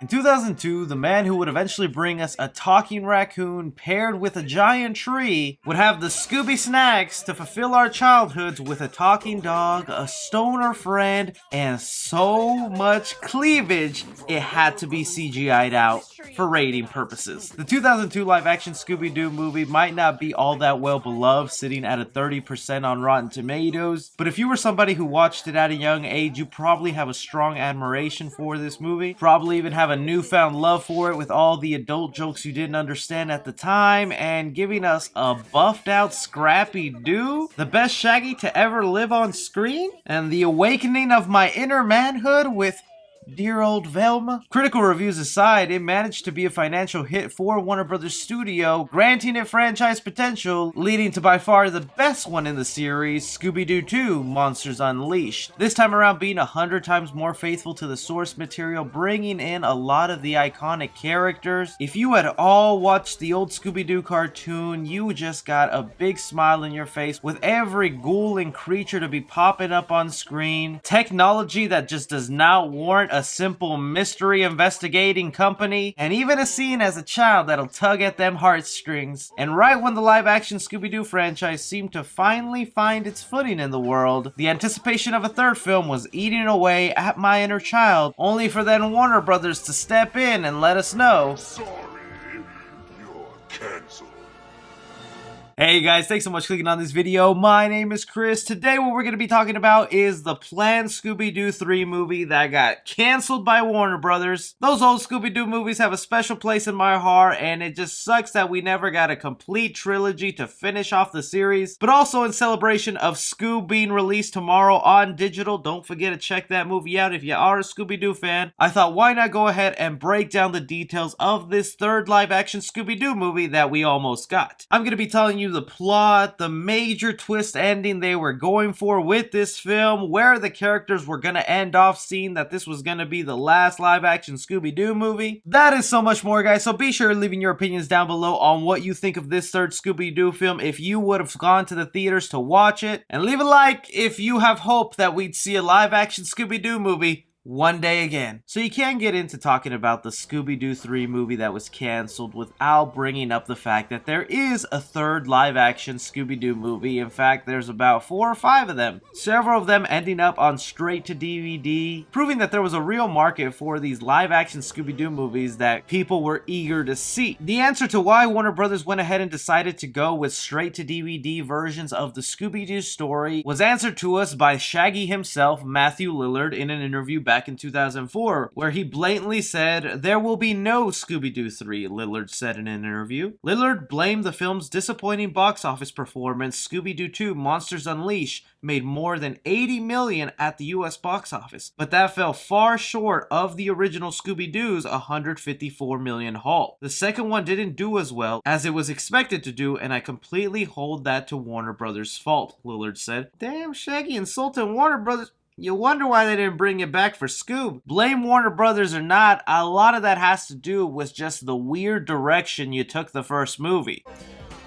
In 2002, the man who would eventually bring us a talking raccoon paired with a giant tree would have the Scooby snacks to fulfill our childhoods with a talking dog, a stoner friend, and so much cleavage it had to be CGI'd out for rating purposes. The 2002 live-action Scooby Doo movie might not be all that well beloved, sitting at a 30% on Rotten Tomatoes, but if you were somebody who watched it at a young age, you probably have a strong admiration for this movie, probably even have a newfound love for it with all the adult jokes you didn't understand at the time, and giving us a buffed out Scrappy Doo, the best Shaggy to ever live on screen, and the awakening of my inner manhood with dear old Velma. Critical reviews aside, it managed to be a financial hit for Warner Brothers Studio, granting it franchise potential, leading to by far the best one in the series, Scooby-Doo 2: Monsters Unleashed. This time around being 100 times more faithful to the source material, bringing in a lot of the iconic characters. If you had all watched the old Scooby-Doo cartoon, you just got a big smile in your face with every ghoul and creature to be popping up on screen. Technology that just does not warrant a simple mystery investigating company, and even a scene as a child that'll tug at them heartstrings. And right when the live-action Scooby-Doo franchise seemed to finally find its footing in the world, the anticipation of a third film was eating away at my inner child, only for then Warner Brothers to step in and let us know, "Sorry, you're canceled." Hey guys, thanks so much for clicking on this video. My name is Chris. Today what we're going to be talking about is the planned Scooby-Doo 3 movie that got canceled by Warner Brothers. Those old Scooby-Doo movies have a special place in my heart, and it just sucks that we never got a complete trilogy to finish off the series. But also in celebration of Scoob being released tomorrow on digital, don't forget to check that movie out if you are a Scooby-Doo fan. I thought why not go ahead and break down the details of this third live-action Scooby-Doo movie that we almost got. I'm going to be telling you the plot, the major twist ending they were going for with this film, where the characters were going to end off, seeing that this was going to be the last live-action Scooby-Doo movie. That is so much more, guys, so be sure to leave your opinions down below on what you think of this third Scooby-Doo film, if you would have gone to the theaters to watch it, and leave a like if you have hope that we'd see a live-action Scooby-Doo movie one day again. So you can't get into talking about the Scooby-Doo 3 movie that was canceled without bringing up the fact that there is a third live-action Scooby-Doo movie. In fact, there's about 4 or 5 of them. Several of them ending up on straight-to-DVD, proving that there was a real market for these live-action Scooby-Doo movies that people were eager to see. The answer to why Warner Brothers went ahead and decided to go with straight-to-DVD versions of the Scooby-Doo story was answered to us by Shaggy himself, Matthew Lillard, in an interview back in 2004, where he blatantly said, "There will be no Scooby-Doo 3, Lillard said in an interview. Lillard blamed the film's disappointing box office performance. Scooby-Doo 2: Monsters Unleashed made more than $80 million at the US box office, but that fell far short of the original Scooby-Doo's $154 million haul. The second one didn't do as well as it was expected to do, and I completely hold that to Warner Brothers' fault," Lillard said. Damn, Shaggy insulting Warner Brothers. You wonder why they didn't bring it back for Scoob. Blame Warner Brothers or not, a lot of that has to do with just the weird direction you took the first movie.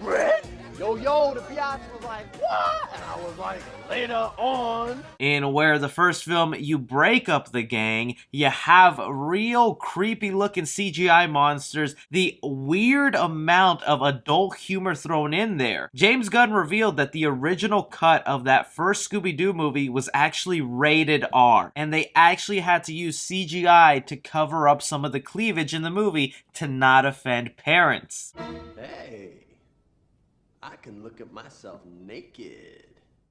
Red? Yo, the Biatch was like, what? And I was like, later on. In where the first film, you break up the gang, you have real creepy looking CGI monsters, the weird amount of adult humor thrown in there. James Gunn revealed that the original cut of that first Scooby-Doo movie was actually rated R, and they actually had to use CGI to cover up some of the cleavage in the movie to not offend parents. Hey, I can look at myself naked.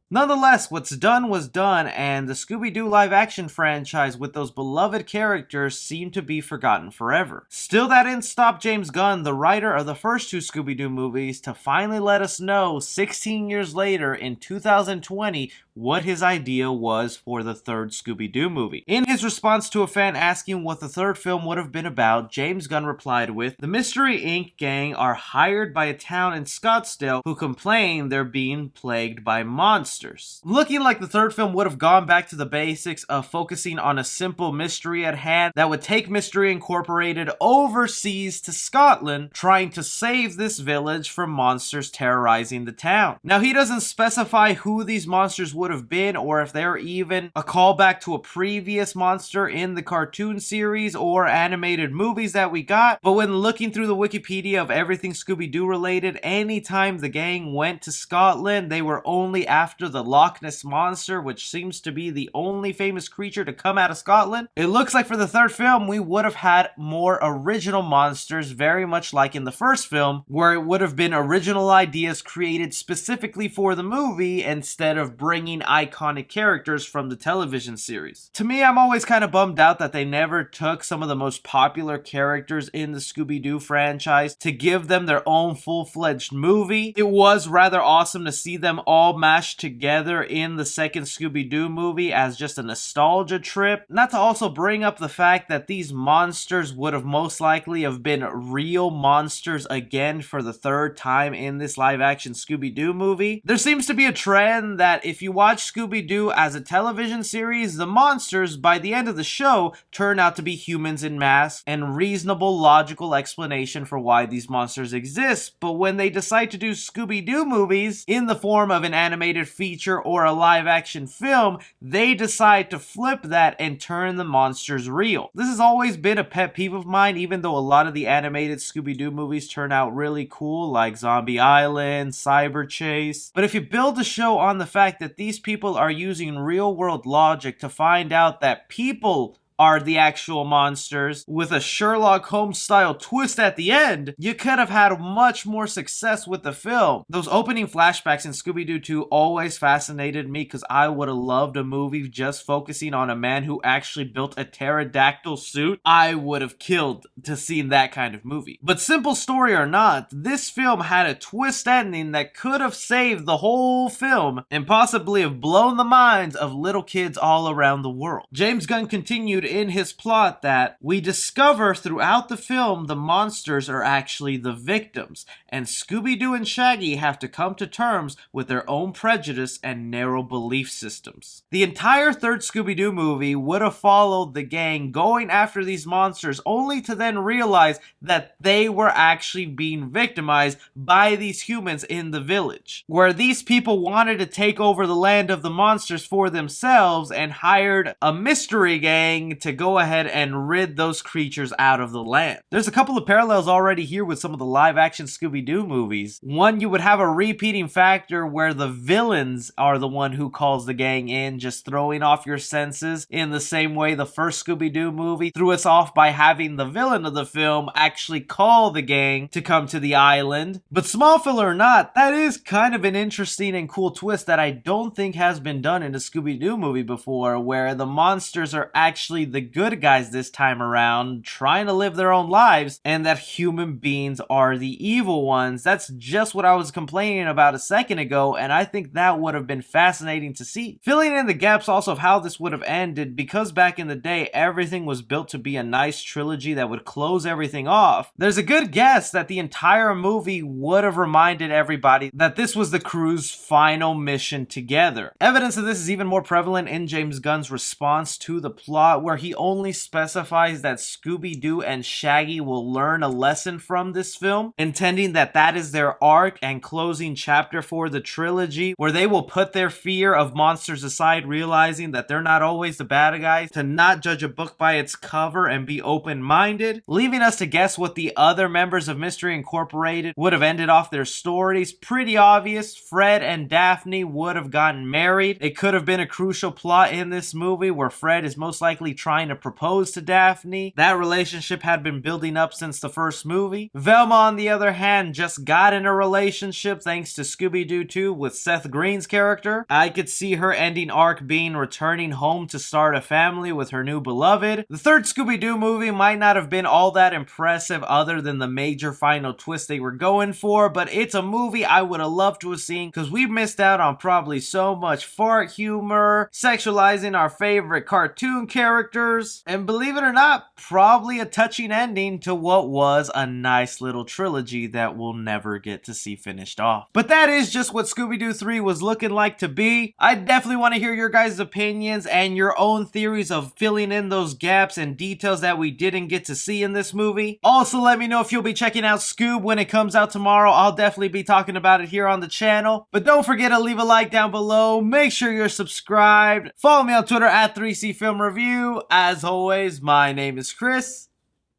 Nonetheless, what's done was done, and the Scooby-Doo live-action franchise with those beloved characters seemed to be forgotten forever. Still, that didn't stop James Gunn, the writer of the first 2 Scooby-Doo movies, to finally let us know 16 years later in 2020 what his idea was for the third Scooby-Doo movie. In his response to a fan asking what the third film would have been about, James Gunn replied with, "The Mystery Inc. gang are hired by a town in Scottsdale who complain they're being plagued by monsters. monsters. Looking like the third film would have gone back to the basics of focusing on a simple mystery at hand that would take Mystery Incorporated overseas to Scotland, trying to save this village from monsters terrorizing the town. Now, he doesn't specify who these monsters would have been, or if they're even a callback to a previous monster in the cartoon series or animated movies that we got, but when looking through the Wikipedia of everything Scooby-Doo related, anytime the gang went to Scotland, they were only after the Loch Ness Monster, which seems to be the only famous creature to come out of Scotland. It looks like for the third film, we would have had more original monsters, very much like in the first film, where it would have been original ideas created specifically for the movie instead of bringing iconic characters from the television series. To me, I'm always kind of bummed out that they never took some of the most popular characters in the Scooby-Doo franchise to give them their own full-fledged movie. It was rather awesome to see them all mashed together in the second Scooby-Doo movie as just a nostalgia trip. Not to also bring up the fact that these monsters would have most likely have been real monsters again for the third time in this live-action Scooby-Doo movie. There seems to be a trend that if you watch Scooby-Doo as a television series, the monsters by the end of the show turn out to be humans in masks, and reasonable logical explanation for why these monsters exist. But when they decide to do Scooby-Doo movies in the form of an animated feature or a live-action film, they decide to flip that and turn the monsters real. This has always been a pet peeve of mine, even though a lot of the animated Scooby-Doo movies turn out really cool, like Zombie Island, Cyber Chase. But if you build a show on the fact that these people are using real-world logic to find out that people are the actual monsters with a Sherlock Holmes style twist at the end, you could have had much more success with the film. Those opening flashbacks in Scooby-Doo 2 always fascinated me because I would have loved a movie just focusing on a man who actually built a pterodactyl suit. I would have killed to see that kind of movie. But simple story or not, this film had a twist ending that could have saved the whole film and possibly have blown the minds of little kids all around the world. James Gunn continued in his plot that we discover throughout the film the monsters are actually the victims, and Scooby-Doo and Shaggy have to come to terms with their own prejudice and narrow belief systems. The entire third Scooby-Doo movie would have followed the gang going after these monsters, only to then realize that they were actually being victimized by these humans in the village, where these people wanted to take over the land of the monsters for themselves and hired a mystery gang to go ahead and rid those creatures out of the land. There's a couple of parallels already here with some of the live-action Scooby-Doo movies. One, you would have a repeating factor where the villains are the one who calls the gang in, just throwing off your senses in the same way the first Scooby-Doo movie threw us off by having the villain of the film actually call the gang to come to the island. But small filler or not, that is kind of an interesting and cool twist that I don't think has been done in a Scooby-Doo movie before, where the monsters are actually the good guys this time around, trying to live their own lives, and that human beings are the evil ones. That's just what I was complaining about a second ago, and I think that would have been fascinating to see. Filling in the gaps also of how this would have ended, because back in the day, everything was built to be a nice trilogy that would close everything off. There's a good guess that the entire movie would have reminded everybody that this was the crew's final mission together. Evidence of this is even more prevalent in James Gunn's response to the plot, where he only specifies that Scooby-Doo and Shaggy will learn a lesson from this film, intending that that is their arc and closing chapter for the trilogy, where they will put their fear of monsters aside, realizing that they're not always the bad guys, to not judge a book by its cover and be open-minded, leaving us to guess what the other members of Mystery Incorporated would have ended off their stories. Pretty obvious, Fred and Daphne would have gotten married. It could have been a crucial plot in this movie where Fred is most likely trying to propose to Daphne. That relationship had been building up since the first movie. Velma, on the other hand, just got in a relationship thanks to Scooby-Doo 2 with Seth Green's character. I could see her ending arc being returning home to start a family with her new beloved. The third Scooby-Doo movie might not have been all that impressive other than the major final twist they were going for, but it's a movie I would have loved to have seen because we missed out on probably so much fart humor, sexualizing our favorite cartoon character, characters, and believe it or not, probably a touching ending to what was a nice little trilogy that we'll never get to see finished off. But that is just what Scooby-Doo 3 was looking like to be. I definitely want to hear your guys' opinions and your own theories of filling in those gaps and details that we didn't get to see in this movie. Also, let me know if you'll be checking out Scoob when it comes out tomorrow. I'll definitely be talking about it here on the channel. But don't forget to leave a like down below. Make sure you're subscribed. Follow me on Twitter at 3C Film Review. As always, my name is Chris.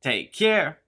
Take care.